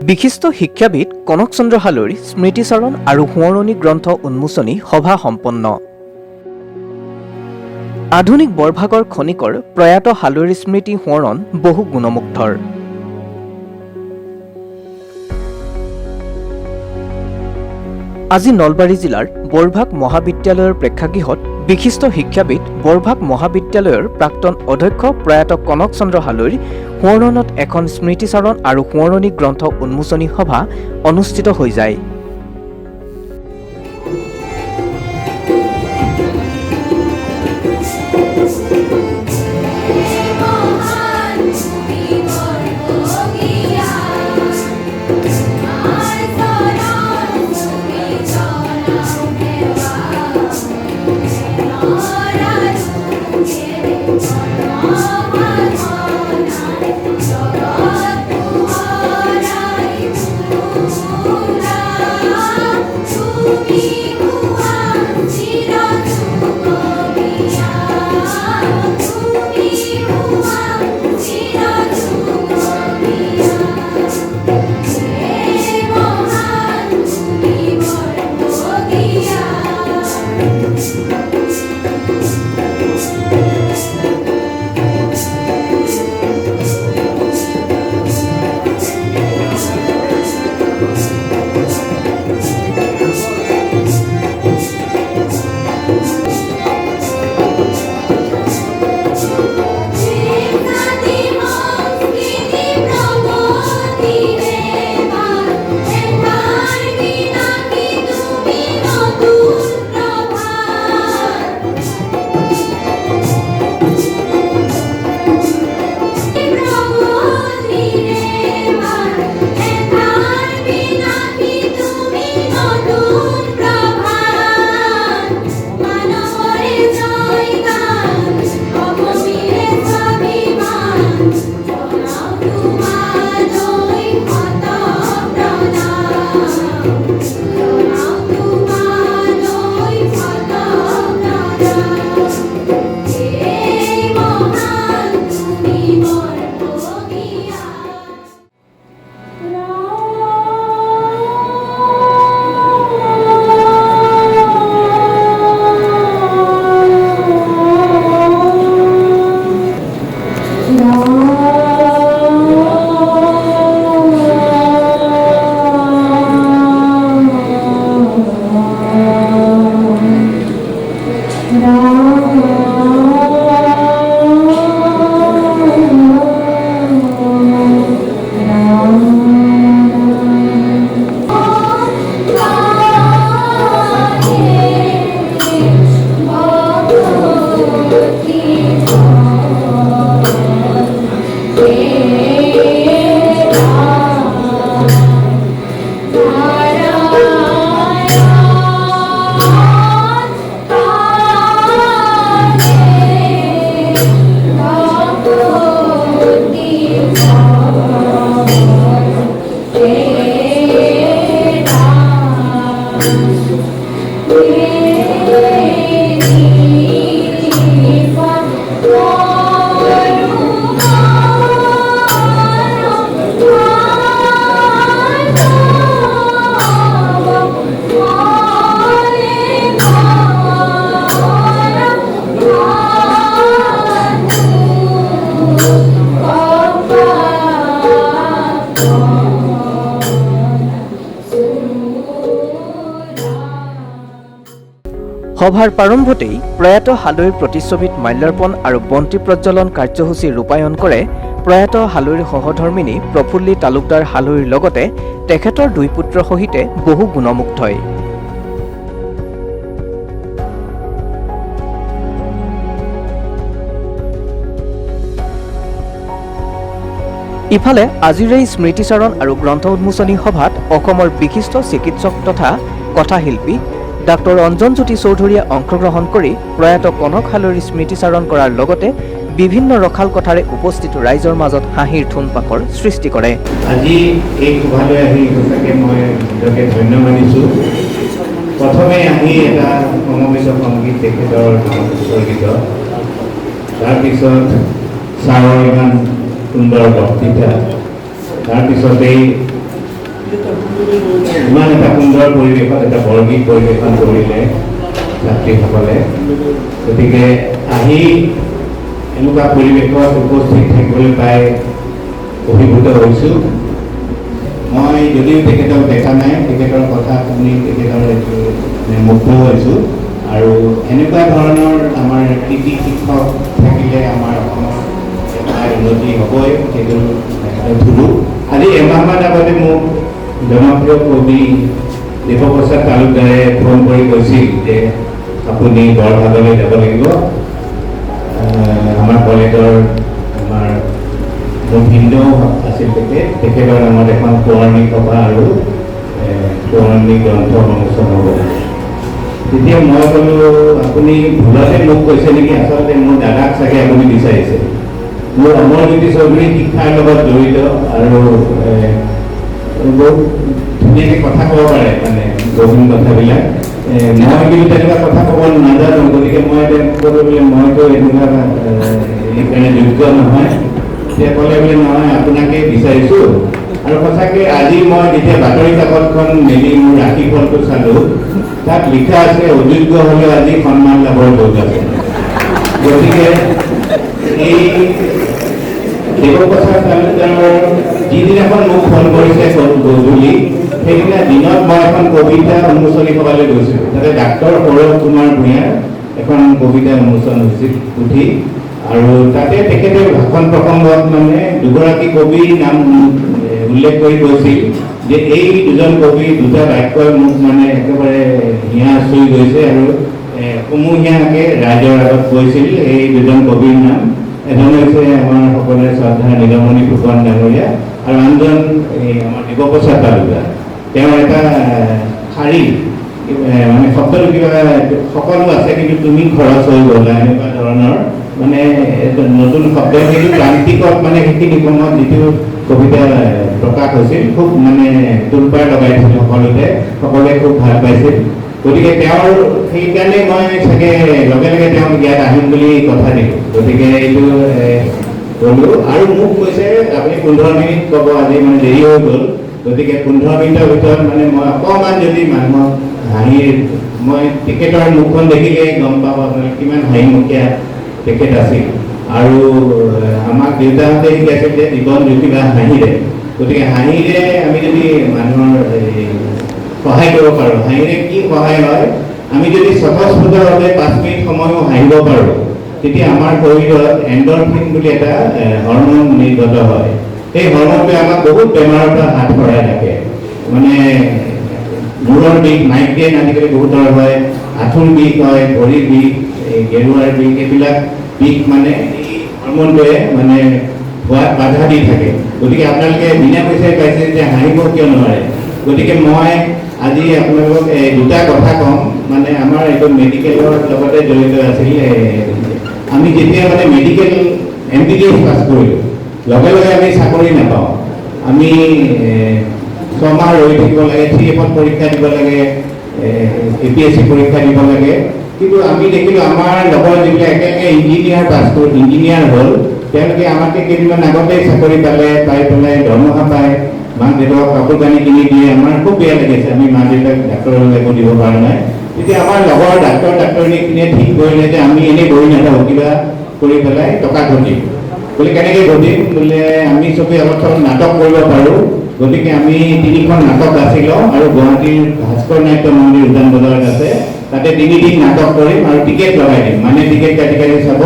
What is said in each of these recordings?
বিশিষ্ট শিক্ষাবিদ কনক চন্দ্ৰ হালৈৰ স্মৃতিচাৰণ আৰু সোঁৱৰণী গ্ৰন্থ উন্মোচনী সভা সম্পন্ন। আধুনিক বৰভাগৰ খনিকৰ প্ৰয়াত হালৈৰ স্মৃতি সোঁৱৰণ বহু গুণমুগ্ধৰ। আজি নলবাৰী জিলাৰ বৰভাগ মহাবিদ্যালয়ৰ প্ৰেক্ষাগৃহত বিশিষ্ট শিক্ষাবিদ বৰভাগ মহাবিদ্যালয়ৰ প্ৰাক্তন অধ্যক্ষ প্ৰয়াত কনক চন্দ্ৰ হালৈৰ সোঁৱৰণত এখন স্মৃতিচাৰণ আৰু সোঁৱৰণী গ্ৰন্থ উন্মোচনী সভা অনুষ্ঠিত হৈ যায়। সভাৰ প্ৰাৰম্ভতেই প্ৰয়াত হালৈৰ প্ৰতিচ্ছবিত মাল্যাৰ্পণ আৰু বন্তি প্ৰজ্বলন কাৰ্যসূচী ৰূপায়ণ কৰে প্ৰয়াত হালৈৰ সহধৰ্মিনী প্ৰফুল্লী তালুকদাৰ হালৈৰ লগতে তেখেতৰ দুই পুত্ৰ সহিতে বহু গুণমুগ্ধই। ইফালে আজিৰ এই স্মৃতিচাৰণ আৰু গ্ৰন্থ উন্মোচনী সভাত অসমৰ বিশিষ্ট চিকিৎসক তথা কথাশিল্পী ডাক্তৰ অঞ্জনজ্যোতি চৌধুৰীয়ে অংশগ্ৰহণ কৰি প্ৰয়াত কনক হালৈৰ স্মৃতিচাৰণ কৰাৰ লগতে বিভিন্ন ৰখাল কথাৰে উপস্থিত ৰাইজৰ মাজত হাঁহিৰ ঠোনপাকৰ সৃষ্টি কৰে। আজি এই সভালৈ আহি সঁচাকৈ মই নিজকে ধন্য মানিছোঁ। প্ৰথমে আহি এটা সমবেত সংগীত তেখেতৰ নামত উৎসৰ্গিত, তাৰপিছত ছাৰৰ ইমান সুন্দৰ বক্তৃতা, তাৰপিছতেই ইমান এটা সুন্দৰ পৰিৱেশত এটা বৰগীত পৰিৱেশন কৰিলে ছাত্ৰীসকলে। গতিকে আহি এনেকুৱা পৰিৱেশত উপস্থিত থাকিবলৈ পাই অভিভূত হৈছোঁ। মই যদিও তেখেতক দেখা নাই, তেখেতৰ কথা শুনি তেখেতৰ মুগ্ধ হৈছোঁ। আৰু এনেকুৱা ধৰণৰ আমাৰ কৃতি শিক্ষক থাকিলে আমাৰ অসমৰ এটা উন্নতি হ'বই, সেইটো ধুলোঁ। আজি এমাহমান আগতে মোক জনপ্ৰিয় কবি দেৱপ্ৰসাদ তালুকদাৰে ফোন কৰি কৈছিল যে আপুনি বৰভাগলৈ যাব লাগিব, আমাৰ কলেজৰ আমাৰ মোৰ ভিন্ন আছিল তেখেতৰ নামত এখন পুৰণি সভা আৰু পুৰণি গ্ৰন্থ অনুষ্ঠান হ'ব। তেতিয়া মই ক'লোঁ আপুনি ভুলতে মোক কৈছে নেকি, আচলতে মোৰ দাদাক চাগে আপুনি বিচাৰিছে। মোৰ অমৰজ্যোতি চৌধুৰী শিক্ষাৰ লগত জড়িত আৰু বহুত ধুনীয়াকৈ কথা ক'ব পাৰে, মানে গভীৰ কথাবিলাক। মই কিন্তু তেনেকুৱা কথা ক'ব নাজানো, গতিকে মই ক'লোঁ বোলে মইতো এনেকুৱা সেইকাৰণে যোগ্য নহয়। তেতিয়া ক'লে বোলে নহয়, আপোনাকে বিচাৰিছোঁ। আৰু সঁচাকৈ আজি মই যেতিয়া বাতৰি কাকতখন মেলি মোৰ ৰাশিফলটো চালোঁ, তাত লিখা আছে অযোগ্য হ'লেও আজি সন্মান লাভৰ যোগ আছে। গতিকে এই দেৱপ্ৰসাদ তালুকদাৰৰ যিদিনাখন মোক ফোন কৰিছে গধূলি, সেইদিনা দিনত মই এখন কবিতা উন্মোচনী সভালৈ গৈছিলোঁ। তাতে ডাক্তৰ সৌৰভ কুমাৰ ভূঞাৰ এখন কবিতা উন্মোচন হৈছিল পুথি, আৰু তাতে তেখেতে ভাষণ প্ৰসংগত মানে দুগৰাকী কবিৰ নাম উল্লেখ কৰি কৈছিল যে এই দুজন কবি দুটা বাক্যই মোক মানে একেবাৰে হিয়া চুই গৈছে, আৰু সমূহীয়াকৈ ৰাইজৰ আগত কৈছিল এই দুজন কবিৰ নাম। এজন হৈছে আমাৰ সকলোৰে শ্ৰদ্ধা নীলমণি ফুকন ডাঙৰীয়া, আৰু আনজন আমাৰ দেৱপ্ৰসাদ তালুকদাৰ। তেওঁৰ এটা শাৰী মানে শব্দটো কিবা সকলো আছে কিন্তু তুমি খৰচ হৈ গ'লা, এনেকুৱা ধৰণৰ মানে নতুন শব্দ। সেইটো ক্ৰান্তিকত মানে সেইখিনি সময়ত যিটো কবিতা প্ৰকাশ হৈছিল, খুব মানে তোলপাৰ লগাইছিল সকলোৱে খুব ভাল পাইছিল। গতিকে তেওঁৰ সেইকাৰণে মই চাগে লগে লগে তেওঁক ইয়াত আহিম বুলি কথা দিলোঁ। গতিকে এইটো ক'লোঁ, আৰু মোক কৈছে আপুনি 15 মিনিট ক'ব, আজি মানে দেৰি হৈ গ'ল। গতিকে 15 মিনিটৰ ভিতৰত মানে মই অকণমান যদি মানুহক হাঁহিৰ, মই তেখেতৰ মুখখন দেখিলেই গম পাব আপোনালোকে কিমান হাঁহিমুখীয়া তেখেত আছিল। আৰু আমাক দেউতাহঁতে শিকাইছিল যে জীৱন জুতিবা হাঁহিৰে। গতিকে হাঁহিৰে আমি যদি মানুহৰ সহায় কৰিব পাৰোঁ, হাঁহিৰে কি সহায় হয়, আমি যদি স্বতঃস্ফূৰ্তভাৱে 5 মিনিট সময়ো হাঁহিব পাৰোঁ, তেতিয়া আমাৰ শৰীৰত এণ্ডৰফিন বুলি এটা হৰম'ন নিৰ্গত হয়। সেই হৰম'নটোৱে আমাক বহুত বেমাৰৰ পৰা হাত সৰাই ৰাখে। মানে মূৰৰ বিষ, মাইগ্ৰেইন আজিকালি বহুতৰ হয়, আঁঠুৰ বিষ হয়, ভৰিৰ বিষ, গেৰুৱাৰ বিষ, এইবিলাক বিষ মানে এই হৰম'নটোৱে মানে হোৱাত বাধা দি থাকে। গতিকে আপোনালোকে বিনা পইচাই পাইছে যে হাঁহিব কিয় নোৱাৰে। গতিকে মই আজি আপোনালোকক দুটা কথা ক'ম, মানে আমাৰ এইটো মেডিকেলৰ লগতে জড়িত আছিল। আমি যেতিয়া মানে মেডিকেল MBBS পাছ কৰিলোঁ, লগে লগে আমি চাকৰি নাপাওঁ। আমি 6 মাহ ৰৈ থাকিব লাগে, CFত পৰীক্ষা দিব লাগে, APSC পৰীক্ষা দিব লাগে। কিন্তু আমি দেখিলোঁ আমাৰ লগৰ যিবিলাক একেলগে ইঞ্জিনিয়াৰ পাছ কৰি ইঞ্জিনিয়াৰ হ'ল, তেওঁলোকে আমাতকৈ কেইদিনমান আগতেই চাকৰি পাই পেলাই দৰমহা পায়, মাক দেউতাকক কাপোৰ কানি কিনি দিয়ে। আমাৰ খুব বেয়া লাগিছে, আমি মা দেউতাক ডাক্তৰলৈ একো দিব পৰা নাই। তেতিয়া আমাৰ লগৰ ডাক্তৰনীখিনিয়ে ঠিক কৰিলে যে আমি এনেই বহি নাথাকোঁ, কিবা কৰি পেলাই টকা ঘটিম। বোলে কেনেকৈ ঘটিম, বোলে আমি চবেই অলপ চলপ নাটক কৰিব পাৰোঁ। গতিকে আমি 3খন নাটক বাছি লওঁ, আৰু গুৱাহাটীৰ ভাস্কৰ নাট্য মন্দিৰ উজান বজাৰত আছে, তাতে 3 দিন নাটক কৰিম আৰু টিকেট লগাই দিম। মানে টিকেট কাটি কাটি চাব,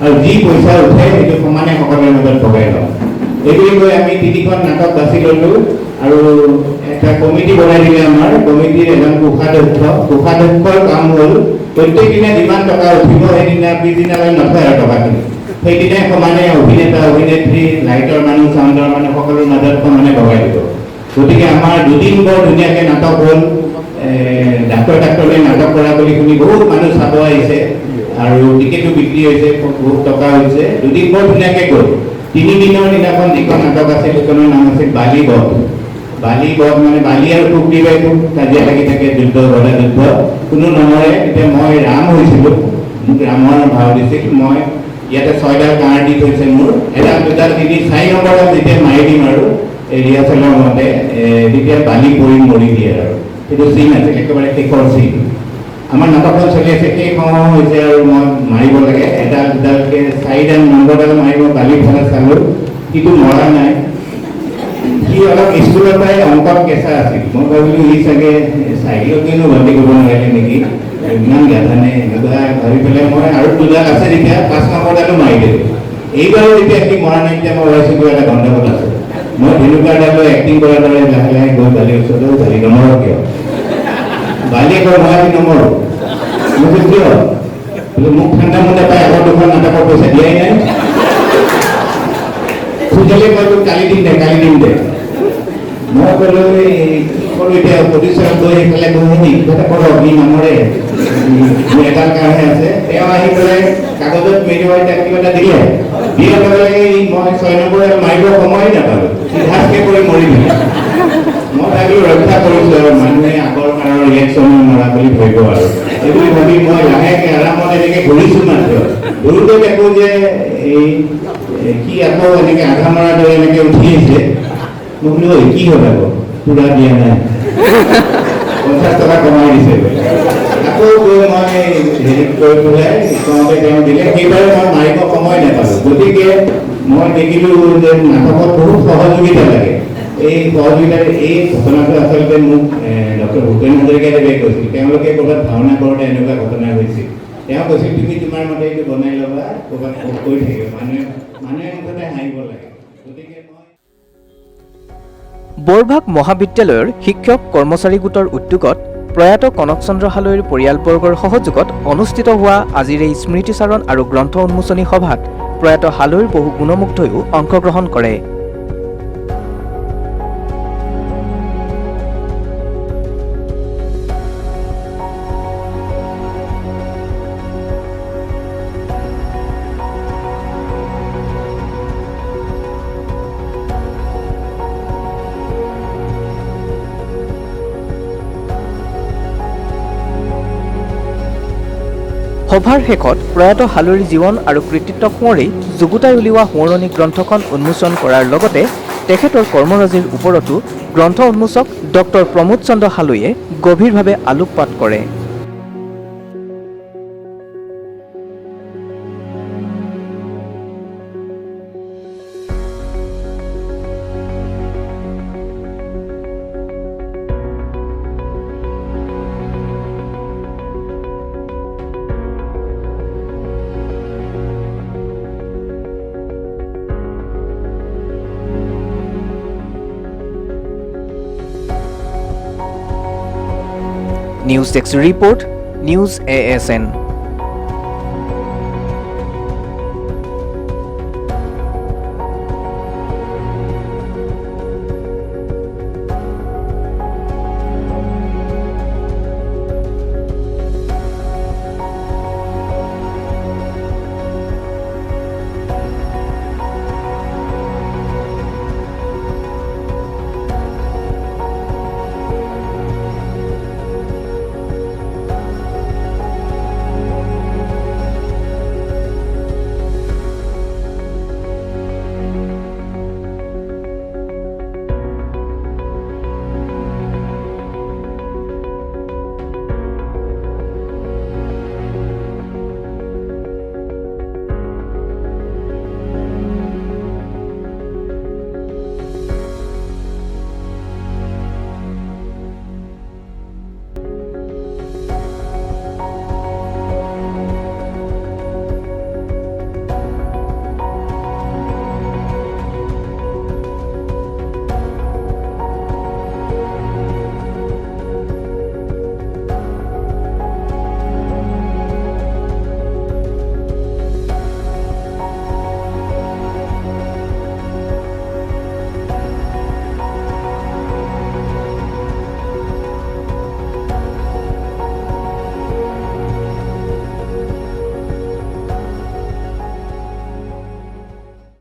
আৰু যি পইচা উঠে সেইটো সমানে সকলোৰে মাজত ভগাই লওঁ। এইবুলি কৈ আমি 3খন নাটক বাছি ল'লোঁ, আৰু এটা কমিটি বনাই দিলে। আমাৰ কমিটিৰ এজন কোষাধ্যক্ষৰ কাম হ'ল প্ৰত্যেক দিনা যিমান টকা উঠিব সেইদিনা পিছদিনালৈ নথয় আৰু টকাখিনি। সেইদিনাই সমানে অভিনেতা অভিনেত্ৰী, লাইটৰ মানুহ, চাউণ্ডৰ মানুহ সকলোৰ মাজত সমানে ভগাই দিব। গতিকে আমাৰ 2 দিন বৰ ধুনীয়াকৈ নাটক হ'ল। ডাক্তৰে নাটক কৰা বুলি শুনি বহুত মানুহ চাব আহিছে, আৰু টিকেটো বিক্ৰী হৈছে, বহুত টকা হৈছে। 2 দিন বৰ ধুনীয়াকৈ গ'ল। 3 দিনৰ দিনাখন যিখন নাটক আছিল সেইখনৰ নাম আছিল বালিবধ। বালিবধ মানে বালি আৰু টুকৰি বাই কাজিয়া লাগি থাকে, যুদ্ধ গদা যুদ্ধ, কোনো নমৰে। এতিয়া মই ৰাম হৈছিলোঁ, মোক ৰামৰ ভাও দিছিল। মই ইয়াতে 6ডাল কাঁড় দি থৈছে মোৰ এডাল দুডাল দি 4 নম্বৰডাল যেতিয়া মাৰি দিম আৰু ৰিহাৰ্চেলৰ মতে যেতিয়া বালি পৰি মৰি দিয়ে আৰু সেইটো চিন আছে একেবাৰে শেষৰ চিন আমাৰ নাটকখন চলি আছে সেই সময় হৈছে আৰু মই মাৰিব লাগে এডাল দুডালকৈ 4ডাল নম্বৰডাল মাৰিব বালি ফেলা চালোঁ কিন্তু মৰা নাই সি অলপ স্কুলৰ পৰাই অংকত কেঁচা আছিল মই ভাবিলোঁ ই চাগে চাইকেলকেনো ভৰ্তি কৰিব নোৱাৰিলে নেকি ইমান গাধা নে এনেকুৱা ভাবি পেলাই মই আৰু দুডাল আছে যেতিয়া 5 নম্বৰডালো মাৰি দিলোঁ এইবাৰো যেতিয়া সি মৰা নাই তেতিয়া মই ভাবিছোঁ কিবা এটা গণ্ডগোল আছে মই ধেনুকাডালো এক্টিং কৰাৰ দৰে লাহে লাহে গৈ বালিৰ ওচৰতে বালি নমৰক কিয় বালিয়ে কয় মই আজি নমৰোঁ মই কিয় বোলে মোক ঠাণ্ডা মুণ্ডা পাই আগৰ দুখন নাটকৰ পইচা দিয়াই নাই খুজিলে কয় তোক কালি দিম দে মই ক'লোঁ ক'লোঁ এতিয়া প্ৰডিউচাৰক গৈ সেইফালে গৈ কিবা এটা কৰক ই নমৰে এডাল কাৰণহে আছে তেওঁ আহি পেলাই কাগজত মেৰুৱাই তাক কিবা এটা দিলে দিয়াৰ লগে লগে মই 6 নম্বৰডাল মাৰিব সময় নাপালোঁ চিধাকৈ কৰি মৰি দিলে মই ভাবিলোঁ ৰক্ষা কৰিছোঁ আৰু মানুহে আগৰ কাৰণৰ ৰিয়েকশ্যন মৰা বুলি ভাবিব আৰু এইবুলি ভাবি মই লাহেকৈ আৰামত এনেকৈ ঘূৰিছোঁ মাত্ৰ ঘূৰোঁতে দেখোঁ যে এই কি আকৌ এনেকৈ আধা মৰাৰ দৰে এনেকৈ উঠি আহিছে মই বোলো কি হ'ল আকৌ পুৰা দিয়া নাই 50 টকা কমাই দিছে আকৌ গৈ মই হেৰি কৰি পেলাই কওঁতে তেওঁ দিলে সেইবাৰে মই মাৰিব সময় নাপালোঁ গতিকে মই দেখিলোঁ যে নাটকত বহুত সহযোগিতা লাগে এই সহযোগিতাৰ এই ঘটনাটো আচলতে মোক ডক্টৰ ভূপেন হাজৰিকাদেৱে কৈছিল তেওঁলোকে ক'ৰবাত ভাওনা কৰোঁতে এনেকুৱা ঘটনা হৈছিল তেওঁ কৈছিল তুমি তোমাৰ মতে এইটো বনাই ল'বা ক'ৰবাত কৈ থাকিব মানুহে মুঠতে হাঁহিব লাগে গতিকে মই বৰভাগ মহাবিদ্যালয়ৰ শিক্ষক কৰ্মচাৰী গোটৰ উদ্যোগত প্ৰয়াত কনক চন্দ্ৰ হালৈৰ পৰিয়ালবৰ্গৰ সহযোগত অনুষ্ঠিত হোৱা আজিৰ এই স্মৃতিচাৰণ আৰু গ্ৰন্থ উন্মোচনী সভাত প্ৰয়াত হালৈৰ বহু গুণমুগ্ধয়ো অংশগ্ৰহণ কৰে। সভাৰ শেষত প্ৰয়াত হালৈৰ জীৱন আৰু কৃতিত্বক সোঁৱৰি যুগুতাই উলিওৱা সোঁৱৰণি গ্ৰন্থখন উন্মোচন কৰাৰ লগতে তেখেতৰ কৰ্মৰাজিৰ ওপৰতো গ্ৰন্থ উন্মোচক ডক্টৰ প্ৰমোদ চন্দ্ৰ হালৈয়ে গভীৰভাৱে আলোকপাত কৰে। News desk report, news ASN।